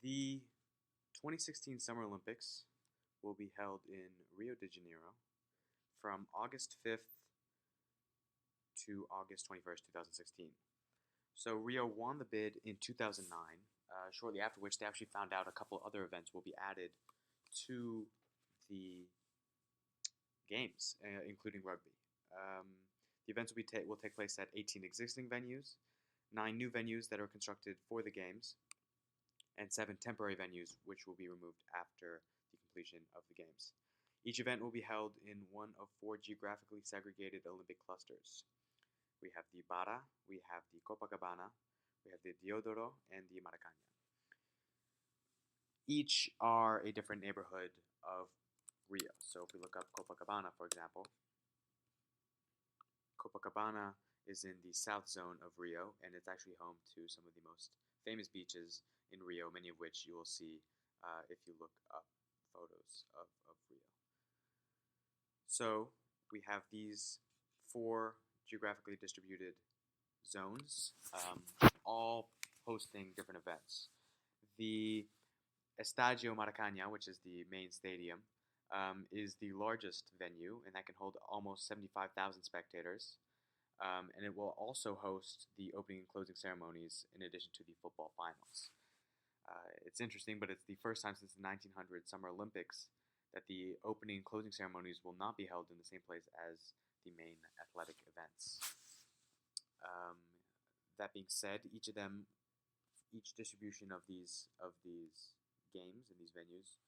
The 2016 Summer Olympics will be held in Rio de Janeiro from August 5th to August 21st, 2016. So Rio won the bid in 2009, shortly after which they actually found out a couple other events will be added to the games, including rugby. Um, the events will take place at 18 existing venues, 9 new venues that are constructed for the games, and 7 temporary venues which will be removed after the completion of the games. Each event will be held in one of 4 geographically segregated Olympic clusters. We have the Barra, we have the Copacabana, we have the Diodoro, and the Maracanã. Each are a different neighborhood of Rio. So if we look up Copacabana, for example, Copacabana is in the south zone of Rio, and it's actually home to some of the most famous beaches in Rio, many of which you will see if you look up photos of Rio. So we have these 4 geographically distributed zones, all hosting different events. The Estadio Maracanã, which is the main stadium, is the largest venue, and that can hold almost 75,000 spectators. And it will also host the opening and closing ceremonies in addition to the football finals. It's interesting, but it's the first time since the 1900 Summer Olympics that the opening and closing ceremonies will not be held in the same place as the main athletic events. That being said, each distribution of these games and these venues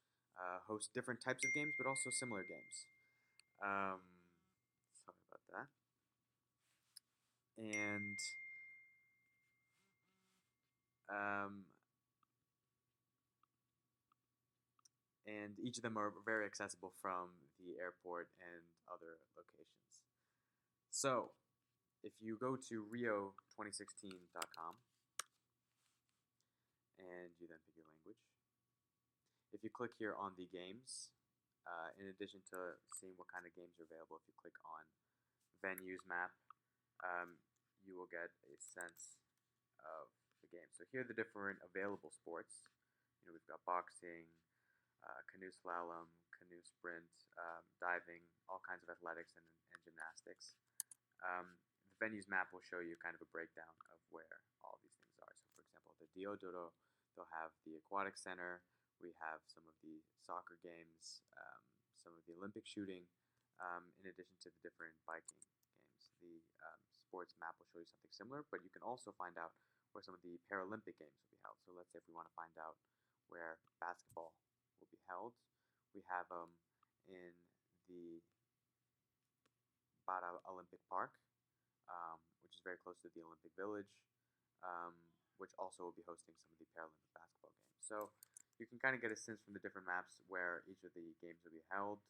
host different types of games, but also similar games. Sorry about that. Um, and each of them are very accessible from the airport and other locations. So, if you go to rio2016.com and you then pick your language, if you click here on the games, in addition to seeing what kind of games are available, if you click on venues map, you will get a sense of the game. So here are the different available sports. We've got boxing, canoe slalom, canoe sprint, diving, all kinds of athletics and gymnastics. The venues map will show you kind of a breakdown of where all these things are. So for example, the Diodoro, they'll have the aquatic center, we have some of the soccer games, some of the Olympic shooting, in addition to the different biking games. The sports map will show you something similar, but you can also find out where some of the Paralympic games will be held. So let's say if we want to find out where basketball will be held, we have them in the Barra Olympic Park, which is very close to the Olympic Village, which also will be hosting some of the Paralympic basketball games. So you can kind of get a sense from the different maps where each of the games will be held.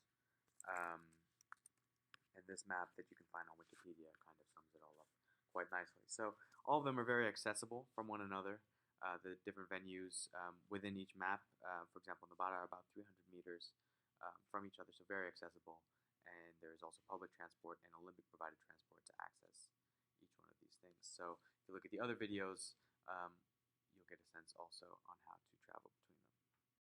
And this map that you can find on Wikipedia kind of sums it all up quite nicely. So all of them are very accessible from one another. The different venues within each map, for example, in the Barra, are about 300 meters from each other, so very accessible. And there is also public transport and Olympic provided transport to access each one of these things. So if you look at the other videos, you'll get a sense also on how to travel between